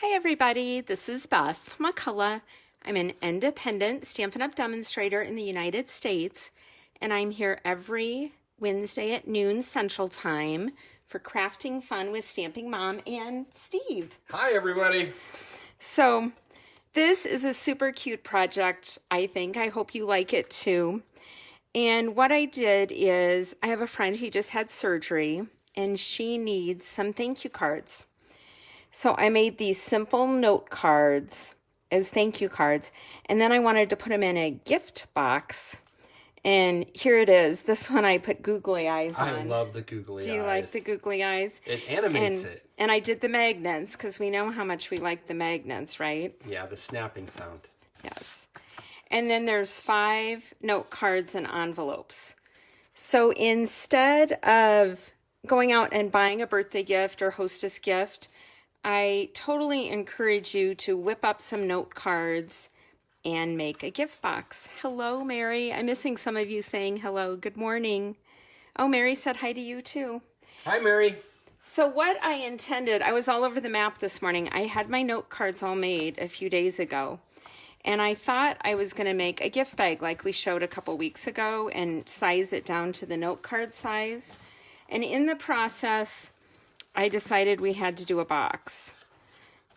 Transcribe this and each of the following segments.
Hi everybody, this is Beth McCullough. I'm an independent Stampin' Up! Demonstrator in the United States, and I'm here every Wednesday at noon Central Time for Crafting Fun with Stamping Mom and Steve. Hi everybody. So this is a super cute project, I think. I hope you like it too. And what I did is, I have a friend who just had surgery, and she needs some thank you cards. So I made these simple note cards as thank you cards, and then I wanted to put them in a gift box. And here it is. This one I put googly eyes on. I love the googly eyes. Do you like the googly eyes? It animates it. And I did the magnets because we know how much we like the magnets, right? Yeah, the snapping sound. Yes. And then there's 5 note cards and envelopes. So instead of going out and buying a birthday gift or hostess gift, I totally encourage you to whip up some note cards and make a gift box. Hello, Mary. I'm missing some of you saying hello. Good morning. Oh, Mary said hi to you too. Hi, Mary. So what I intended, I was all over the map this morning. I had my note cards all made a few days ago. And I thought I was going to make a gift bag like we showed a couple weeks ago and size it down to the note card size. And in the process, I decided we had to do a box.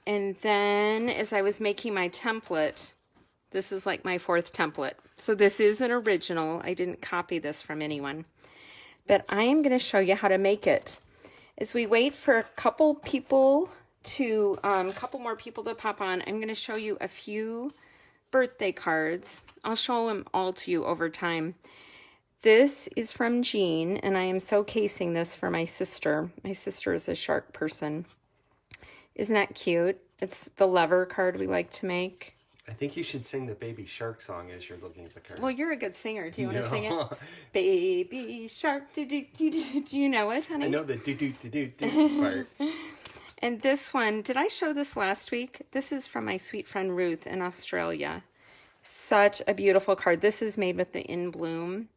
And then as I was making my template, this is like my 4th template. So this is an original. I didn't copy this from anyone. But I am going to show you how to make it. As we wait for a couple people to, couple more people to pop on, I'm going to show you a few birthday cards. I'll show them all to you over time. This is from Jean, and I am so casing this for my sister. My sister is a shark person. Isn't that cute? It's the lever card we like to make. I think you should sing the Baby Shark song as you're looking at the card. Well, you're a good singer. Do you want to sing it? Baby shark, do you know it, honey? I know the do part. And this one, did I show this last week? This is from my sweet friend Ruth in Australia. Such a beautiful card. This is made with the In Bloom.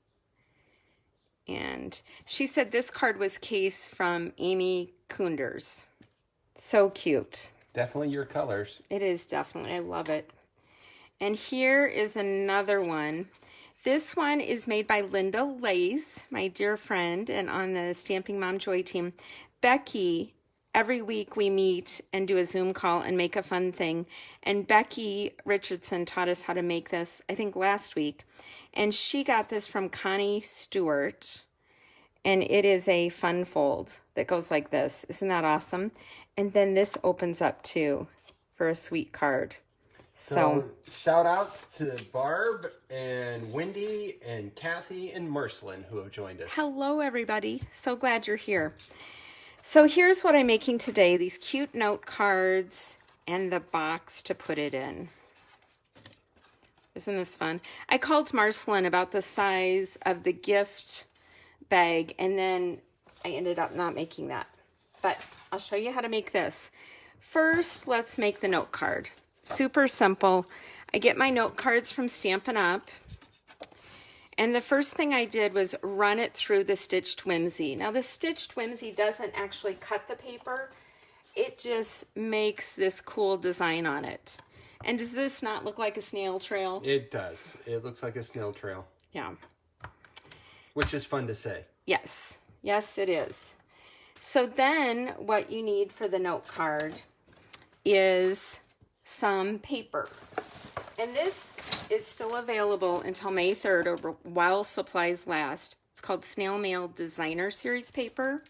And she said this card was case from Amy Kunders. So cute. Definitely your colors. It is definitely. I love it. And here is another one. This one is made by Linda Lace, my dear friend, and on the Stamping Mom Joy team. Becky, every week we meet and do a Zoom call and make a fun thing. And Becky Richardson taught us how to make this, I think, last week. And she got this from Connie Stewart. And it is a fun fold that goes like this. Isn't that awesome? And then this opens up too for a sweet card. So shout outs to Barb and Wendy and Kathy and Mercelin who have joined us. Hello, everybody. So glad you're here. So here's what I'm making today. These cute note cards and the box to put it in. Isn't this fun? I called Marcelin about the size of the gift bag, and then I ended up not making that. But I'll show you how to make this. First, let's make the note card. Super simple. I get my note cards from Stampin' Up. And the first thing I did was run it through the Stitched Whimsy. Now, the Stitched Whimsy doesn't actually cut the paper. It just makes this cool design on it. And does this not look like a snail trail? It does. It looks like a snail trail. Yeah. Which is fun to say. Yes. Yes, it is. So then what you need for the note card is some paper. And this is still available until May 3rd or while supplies last. It's called Snail Mail Designer Series paper.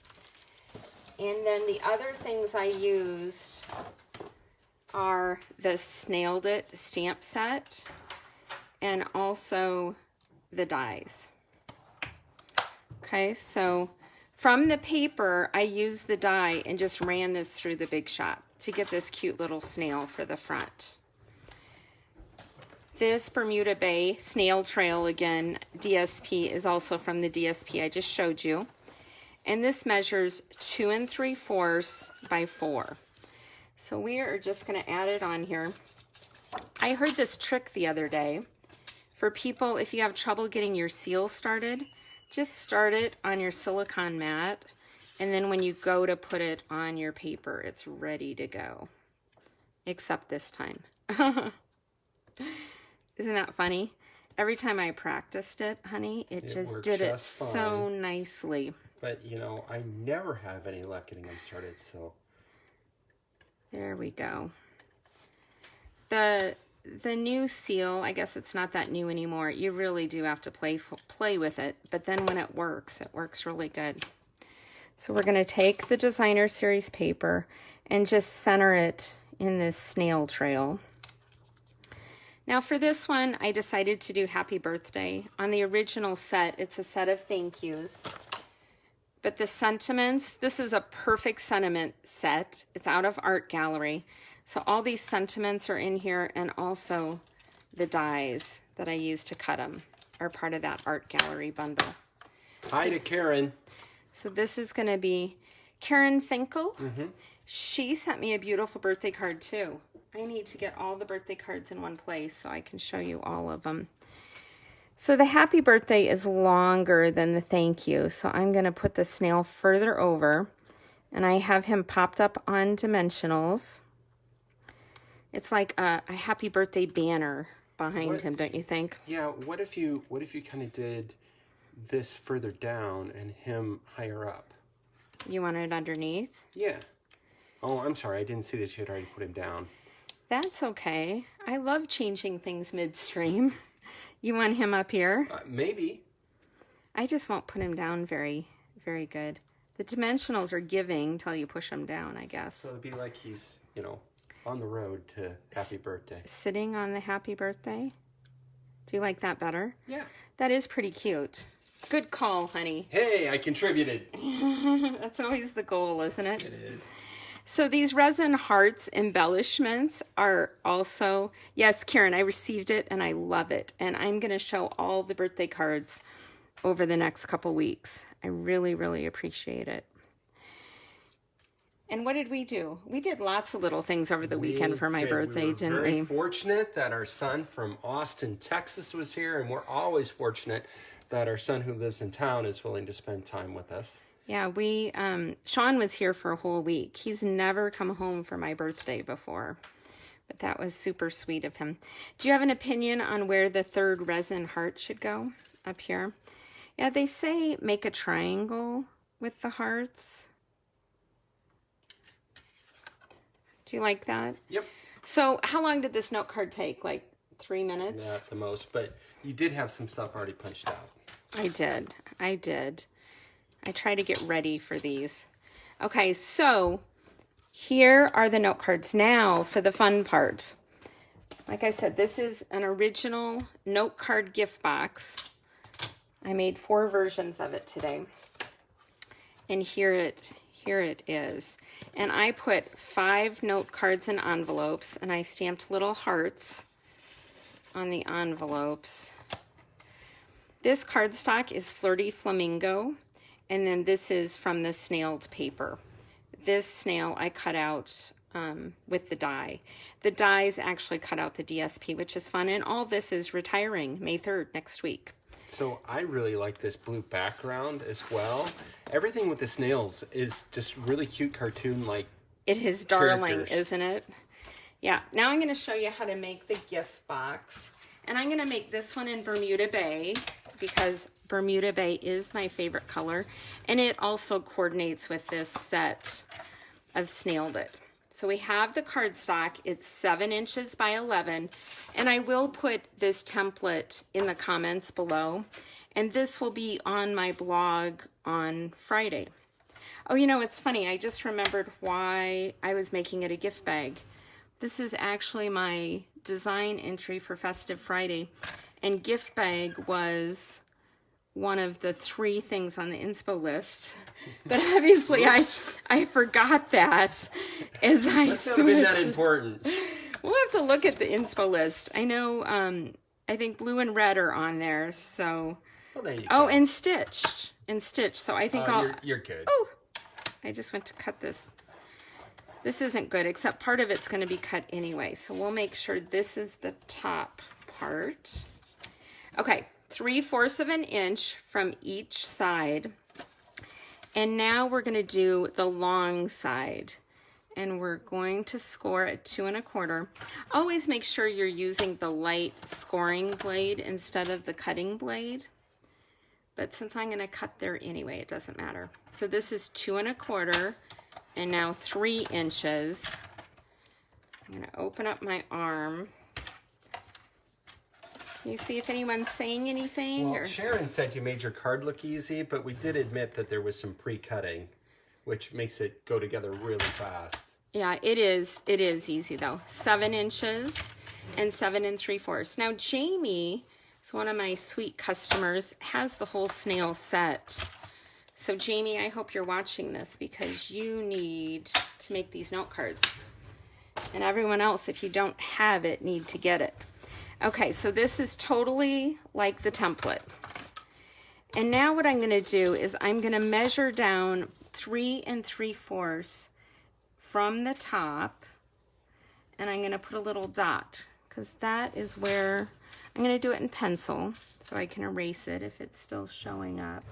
And then the other things I used are the Snailed It stamp set and also the dies. Okay, so from the paper, I used the die and just ran this through the Big Shot to get this cute little snail for the front. This Bermuda Bay Snail Trail, again, DSP, is also from the DSP I just showed you. And this measures 2 3/4 by 4. So we are just going to add it on here. I heard this trick the other day. For people, if you have trouble getting your seal started, just start it on your silicone mat, and then when you go to put it on your paper, it's ready to go. except this time. Isn't that funny? Every time I practiced it, honey, it just did it so nicely. But, you know, I never have any luck getting them started, so. There we go. The new seal, I guess it's not that new anymore. You really do have to play with it, but then when it works really good. So we're going to take the designer series paper and just center it in this snail trail. Now for this one, I decided to do happy birthday. On the original set, it's a set of thank yous. But the sentiments, this is a perfect sentiment set. It's out of Art Gallery. So all these sentiments are in here, and also the dies that I used to cut them are part of that Art Gallery bundle. Hi to Karen. So this is going to be Karen Finkel. She sent me a beautiful birthday card too. I need to get all the birthday cards in one place so I can show you all of them. So the happy birthday is longer than the thank you. So I'm going to put the snail further over, and I have him popped up on dimensionals. It's like a happy birthday banner behind him, don't you think? Yeah, what if you kind of did this further down and him higher up? You want it underneath? Yeah. Oh, I'm sorry. I didn't see this. You had already put him down. That's okay. I love changing things midstream. You want him up here? Maybe. I just won't put him down very, very good. The dimensionals are giving till you push him down, I guess. So it'd be like he's, you know, on the road to happy birthday. Sitting on the happy birthday? Do you like that better? Yeah. That is pretty cute. Good call, honey. Hey, I contributed. That's always the goal, isn't it? It is. So these resin hearts embellishments are also, yes, Karen, I received it and I love it. And I'm going to show all the birthday cards over the next couple weeks. I really, really appreciate it. And what did we do? We did lots of little things over the weekend for my birthday, didn't we? We were very fortunate that our son from Austin, Texas was here, and we're always fortunate that our son who lives in town is willing to spend time with us. Yeah, Sean was here for a whole week. He's never come home for my birthday before, but that was super sweet of him. Do you have an opinion on where the third resin heart should go? Up here? Yeah, they say make a triangle with the hearts. Do you like that? Yep. So how long did this note card take? Like 3 minutes? Yeah, at the most, but you did have some stuff already punched out. I did. I try to get ready for these. Okay, so here are the note cards now for the fun part. Like I said, this is an original Notecard Gift Box. I made 4 versions of it today. And here it is. And I put 5 note cards in envelopes, and I stamped little hearts on the envelopes. This cardstock is Flirty Flamingo. And then this is from the Snailed paper. This snail I cut out with the die. The dies actually cut out the DSP, which is fun. And all this is retiring May 3rd, next week. So I really like this blue background as well. Everything with the snails is just really cute cartoon-like. It is darling, characters. Isn't it? Yeah. Now I'm going to show you how to make the gift box. And I'm going to make this one in Bermuda Bay, because Bermuda Bay is my favorite color, and it also coordinates with this set of Snailed It. So we have the cardstock. It's 7 inches by 11, and I will put this template in the comments below, and this will be on my blog on Friday. Oh, you know, it's funny. I just remembered why I was making it a gift bag. This is actually my design entry for Festive Friday. And gift bag was one of the 3 things on the inspo list. But obviously I forgot that as I switched. That's not been that important. We'll have to look at the inspo list. I know, I think blue and red are on there, so. Well, there you go. Oh, and stitched. So I think You're good. Oh, I just went to cut this. This isn't good, except part of it's going to be cut anyway. So we'll make sure this is the top part. Okay, 3/4 of an inch from each side. And now we're going to do the long side. and we're going to score at 2 1/4. Always make sure you're using the light scoring blade instead of the cutting blade. But since I'm going to cut there anyway, it doesn't matter. So this is 2 1/4 and now 3 inches. I'm going to open up my arm. Can you see if anyone's saying anything? Well, Sharon said you made your card look easy, but we did admit that there was some pre-cutting, which makes it go together really fast. Yeah, it is easy though. 7 inches and 7 3/4. Now Jamie is one of my sweet customers, has the whole snail set. So Jamie, I hope you're watching this because you need to make these note cards. And everyone else, if you don't have it, need to get it. Okay, so this is totally like the template. And now what I'm going to do is I'm going to measure down 3 3/4 from the top, and I'm going to put a little dot because that is where I'm going to do it in pencil so I can erase it if it's still showing up.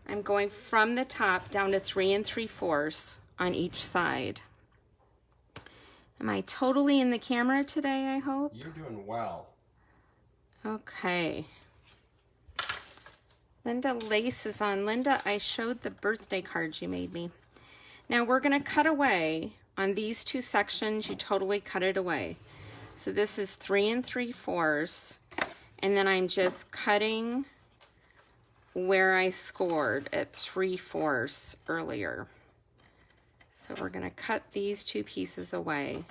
I'm going from the top down to 3 3/4 on each side. Am I totally in the camera today, I hope? You're doing well. Okay. Linda Lace is on. Linda, I showed the birthday cards you made me. Now we're going to cut away on these 2 sections. You totally cut it away. So this is 3 3/4, and then I'm just cutting where I scored at 3/4 earlier. So we're going to cut these 2 pieces away.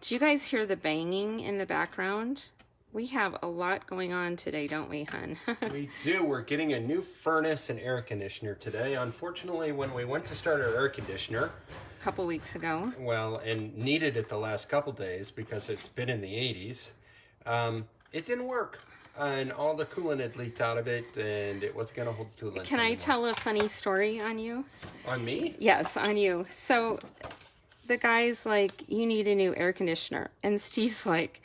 Do you guys hear the banging in the background? We have a lot going on today, don't we, hun? We do. We're getting a new furnace and air conditioner today. Unfortunately, when we went to start our air conditioner, A couple weeks ago. well, and needed it the last couple days because it's been in the 80s, it didn't work. And all the coolant had leaked out of it, and it wasn't going to hold coolant Can I anymore. tell a funny story on you? On me? Yes, on you. So the guy's like, you need a new air conditioner. And Steve's like,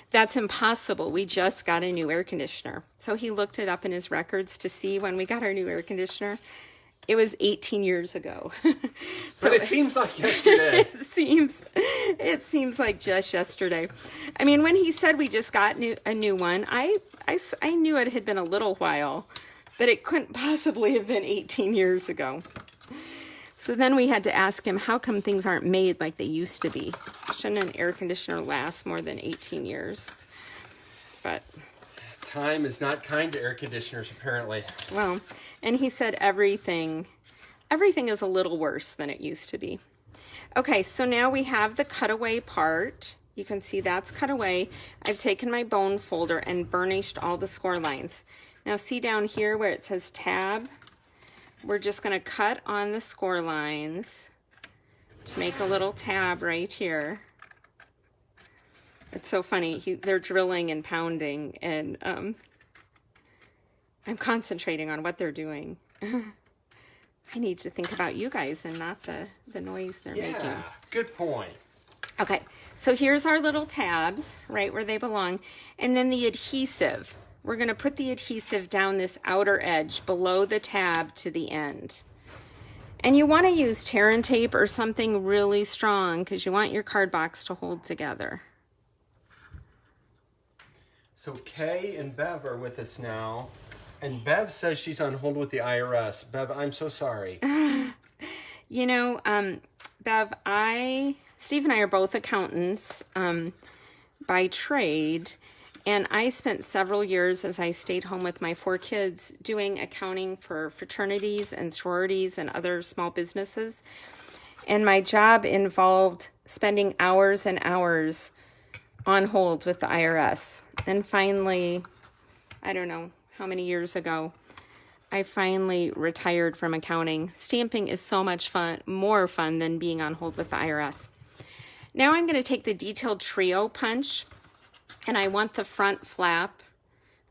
that's impossible. We just got a new air conditioner. So he looked it up in his records to see when we got our new air conditioner. It was 18 years ago. But it seems like yesterday. It seems like just yesterday. I mean, when he said we just got a new one, I knew it had been a little while, but it couldn't possibly have been 18 years ago. So then we had to ask him, how come things aren't made like they used to be? Shouldn't an air conditioner last more than 18 years? But Time is not kind to air conditioners, apparently. well, and he said everything is a little worse than it used to be. Okay, so now we have the cutaway part. You can see that's cut away. I've taken my bone folder and burnished all the score lines. Now see down here where it says tab? We're just going to cut on the score lines to make a little tab right here. It's so funny. They're drilling and pounding, and I'm concentrating on what they're doing. I need to think about you guys and not the noise they're making. Yeah, good point. Okay, so here's our little tabs, right where they belong. And then the adhesive. We're going to put the adhesive down this outer edge below the tab to the end. And you want to use tear and tape or something really strong because you want your card box to hold together. So Kay and Bev are with us now. And Bev says she's on hold with the IRS. Bev, I'm so sorry. You know, Bev, Steve and I are both accountants by trade, and I spent several years as I stayed home with my 4 kids doing accounting for fraternities and sororities and other small businesses. And my job involved spending hours and hours on hold with the IRS. And finally, I don't know how many years ago, I finally retired from accounting. Stamping is so much fun, more fun than being on hold with the IRS. Now I'm going to take the detailed trio punch, and I want the front flap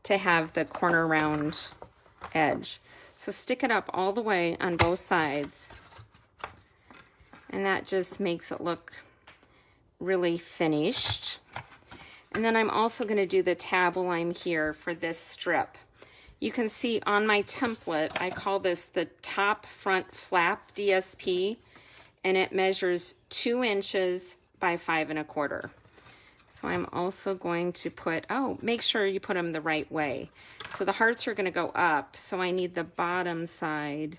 to have the corner round edge. So stick it up all the way on both sides, and that just makes it look really finished. And then I'm also going to do the tab while I'm here for this strip. You can see on my template, I call this the top front flap DSP. and it measures 2 inches by 5 1/4. So I'm also going to put, make sure you put them the right way. So the hearts are going to go up, so I need the bottom side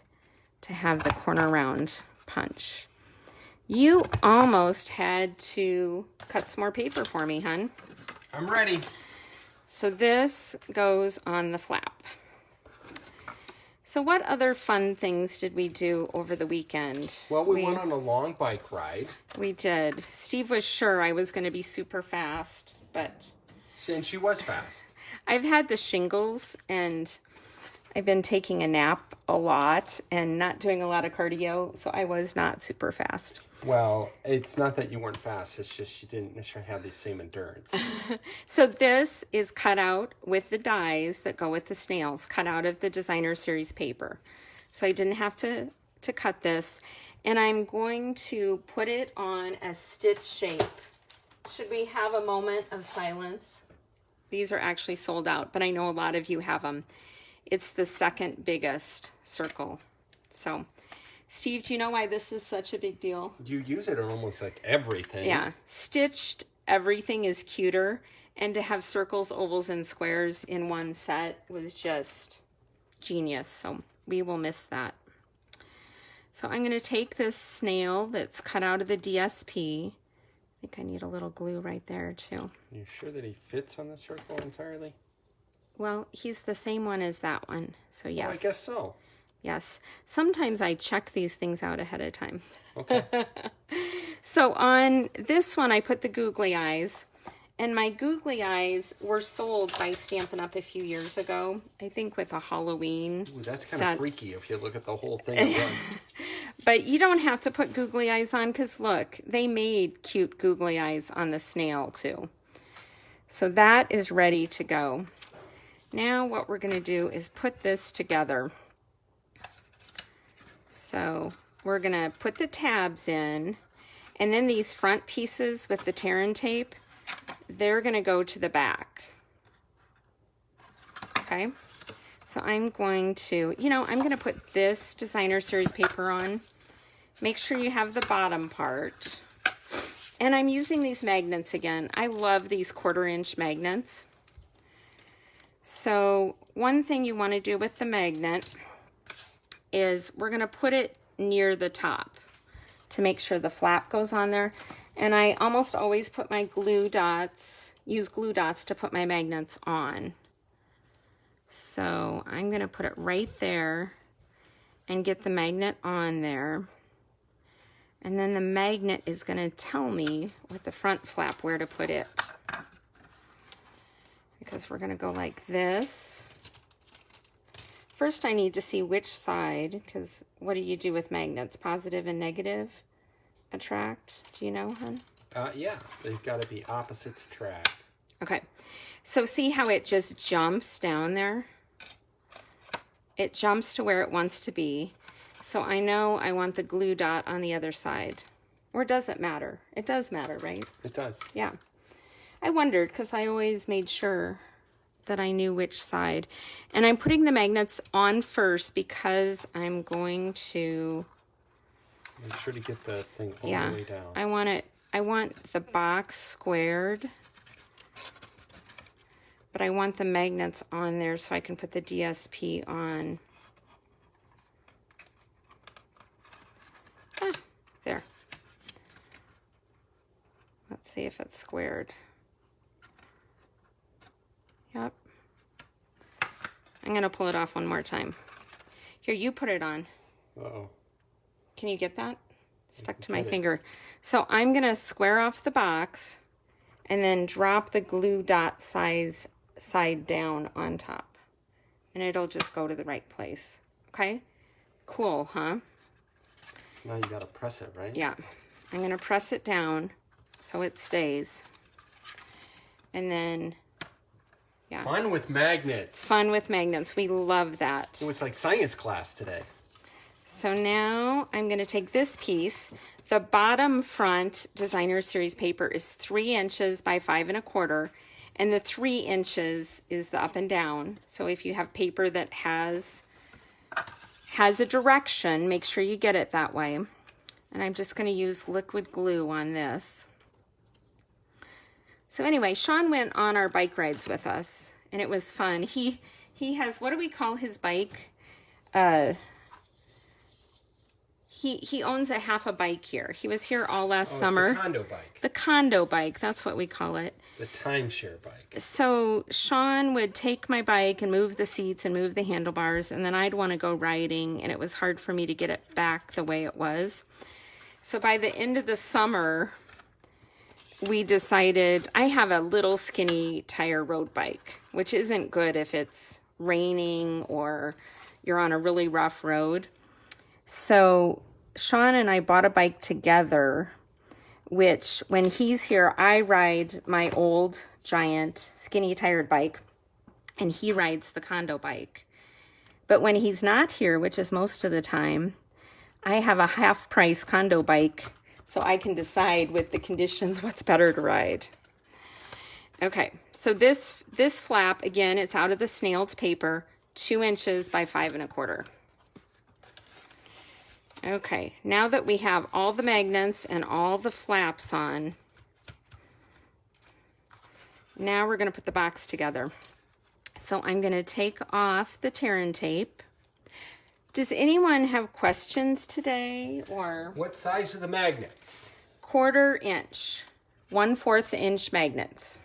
to have the corner round punch. You almost had to cut some more paper for me, hon. I'm ready. So this goes on the flap. So what other fun things did we do over the weekend? Well, we went on a long bike ride. We did. Steve was sure I was going to be super fast, but... Since she was fast. I've had the shingles, and I've been taking a nap a lot and not doing a lot of cardio, so I was not super fast. Well, it's not that you weren't fast, it's just you didn't necessarily have the same endurance. So this is cut out with the dies that go with the snails, cut out of the designer series paper. So I didn't have to cut this, and I'm going to put it on a stitch shape. Should we have a moment of silence? These are actually sold out, but I know a lot of you have them. It's the second biggest circle. So, Steve, do you know why this is such a big deal? You use it on almost like everything. Yeah. Stitched everything is cuter, and to have circles, ovals, and squares in one set was just genius. So we will miss that. So I'm going to take this snail that's cut out of the DSP. I think I need a little glue right there too. You sure that he fits on the circle entirely? Well, he's the same one as that one, so yes. Well, I guess so. Yes. Sometimes I check these things out ahead of time. Okay. So on this one, I put the googly eyes. And my googly eyes were sold by Stampin' Up! A few years ago. I think with a Halloween Ooh, that's kind set. of freaky if you look at the whole thing at once. But you don't have to put googly eyes on because, look, they made cute googly eyes on the snail, too. So that is ready to go. Now what we're going to do is put this together. So we're going to put the tabs in, and then these front pieces with the tear and tape, they're going to go to the back. Okay? So I'm going to, I'm going to put this designer series paper on. Make sure you have the bottom part. And I'm using these magnets again. I love these 1/4 inch magnets. So one thing you want to do with the magnet is we're going to put it near the top to make sure the flap goes on there. And I almost always put my use glue dots to put my magnets on. So I'm going to put it right there and get the magnet on there. And then the magnet is going to tell me with the front flap where to put it. Because we're going to go like this. First, I need to see which side, because what do you do with magnets? Positive and negative attract? Do you know, hon? Yeah, they've got to be opposites attract. Okay, so see how it just jumps down there? It jumps to where it wants to be. So I know I want the glue dot on the other side. Or does it matter? It does matter, right? It does. Yeah. I wondered because I always made sure that I knew which side. And I'm putting the magnets on first because I'm going to... Make sure to get the thing all the way down. I want the box squared. But I want the magnets on there so I can put the DSP on. There. Let's see if it's squared. Yep. I'm going to pull it off one more time. Here, you put it on. Uh-oh. Can you get that? Stuck to my finger. So I'm going to square off the box and then drop the glue dot side down on top. And it'll just go to the right place. Okay? Cool, huh? Now you got to press it, right? Yeah. I'm going to press it down so it stays. And then... yeah. Fun with magnets. Fun with magnets. We love that. It was like science class today. So now I'm going to take this piece. The bottom front designer series paper is 3 inches by 5 1/4, and the 3 inches is the up and down. So if you have paper that has a direction, make sure you get it that way. And I'm just going to use liquid glue on this. So anyway, Sean went on our bike rides with us, and it was fun. He has, what do we call his bike? He owns half a bike here. He was here all last summer. It's the condo bike. The condo bike, that's what we call it. The timeshare bike. So Sean would take my bike and move the seats and move the handlebars, and then I'd want to go riding, and it was hard for me to get it back the way it was. So by the end of the summer, we decided, I have a little skinny tire road bike, which isn't good if it's raining or you're on a really rough road. So Sean and I bought a bike together, which when he's here, I ride my old giant skinny tired bike and he rides the condo bike. But when he's not here, which is most of the time, I have a half price condo bike so I can decide with the conditions what's better to ride. Okay, so this flap, again, it's out of the Snailed paper, 2 inches by 5 1/4. Okay, now that we have all the magnets and all the flaps on, now we're going to put the box together. So I'm going to take off the tear-in tape. Does anyone have questions today? Or what size are the magnets? 1/4 inch, 1/4 inch magnets.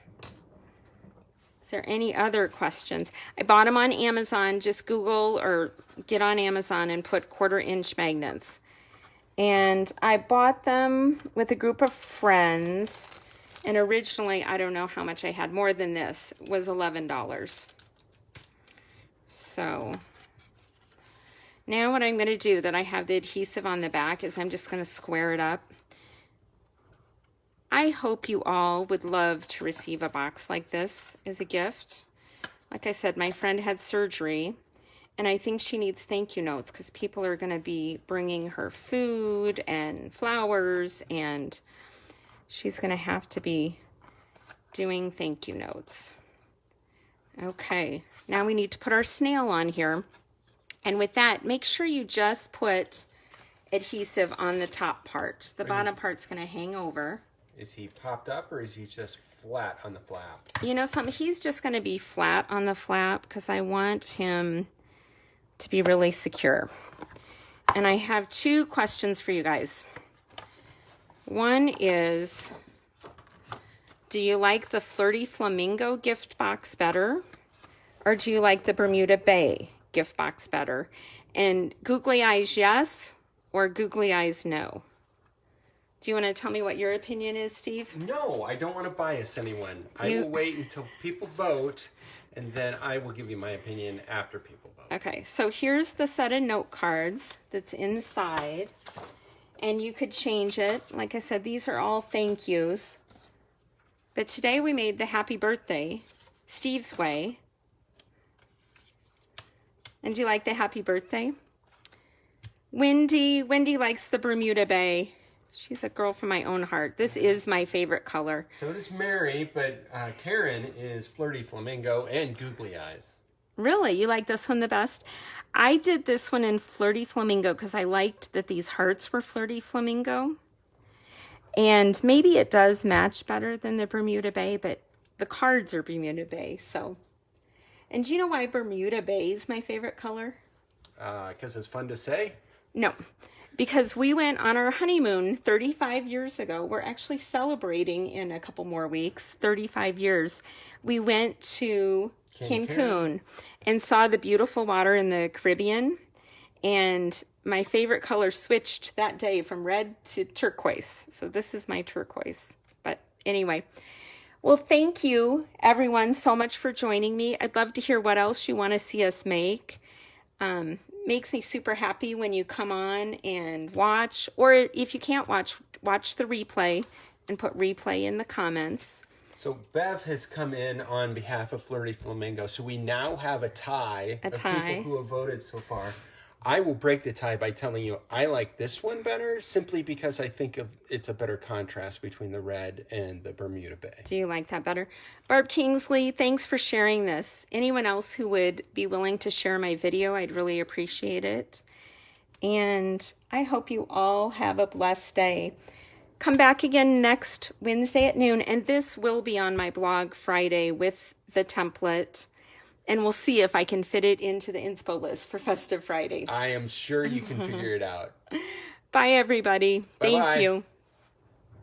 Is there any other questions? I bought them on Amazon. Just Google or get on Amazon and put 1/4 inch magnets. And I bought them with a group of friends. And originally, I don't know how much I had, more than this, was $11. So now what I'm going to do, that I have the adhesive on the back, is I'm just going to square it up. I hope you all would love to receive a box like this as a gift. Like I said, my friend had surgery, and I think she needs thank you notes because people are going to be bringing her food and flowers, and she's going to have to be doing thank you notes. Okay, now we need to put our snail on here. And with that, make sure you just put adhesive on the top part. The bottom part's going to hang over. Is he popped up or is he just flat on the flap? You know something? He's just going to be flat on the flap because I want him to be really secure. And I have 2 questions for you guys. One is, do you like the Flirty Flamingo gift box better? Or do you like the Bermuda Bay gift box better? And googly eyes yes or googly eyes no? Do you want to tell me what your opinion is, Steve? No, I don't want to bias anyone. I will wait until people vote, and then I will give you my opinion after people vote. Okay, so here's the set of note cards that's inside, and you could change it. Like I said, these are all thank yous. But today we made the happy birthday, Steve's way. And do you like the happy birthday? Wendy likes the Bermuda Bay. She's a girl from my own heart. This is my favorite color. So does Mary, but Karen is Flirty Flamingo and Googly Eyes. Really? You like this one the best? I did this one in Flirty Flamingo because I liked that these hearts were Flirty Flamingo. And maybe it does match better than the Bermuda Bay, but the cards are Bermuda Bay, so. And do you know why Bermuda Bay is my favorite color? Because it's fun to say? No, because we went on our honeymoon 35 years ago. We're actually celebrating in a couple more weeks, 35 years. We went to Cancun and saw the beautiful water in the Caribbean. And my favorite color switched that day from red to turquoise. So this is my turquoise. But anyway, well, thank you everyone so much for joining me. I'd love to hear what else you want to see us make. Makes me super happy when you come on and watch, or if you can't watch the replay and put replay in the comments. So Beth has come in on behalf of Flirty Flamingo. So we now have a tie of people who have voted so far. I will break the tie by telling you I like this one better simply because I think it's a better contrast between the red and the Bermuda Bay. Do you like that better? Barb Kingsley, thanks for sharing this. Anyone else who would be willing to share my video, I'd really appreciate it. And I hope you all have a blessed day. Come back again next Wednesday at noon, and this will be on my blog Friday with the template. And we'll see if I can fit it into the inspo list for Festive Friday. I am sure you can figure it out. Bye, everybody. Bye-bye. Thank you.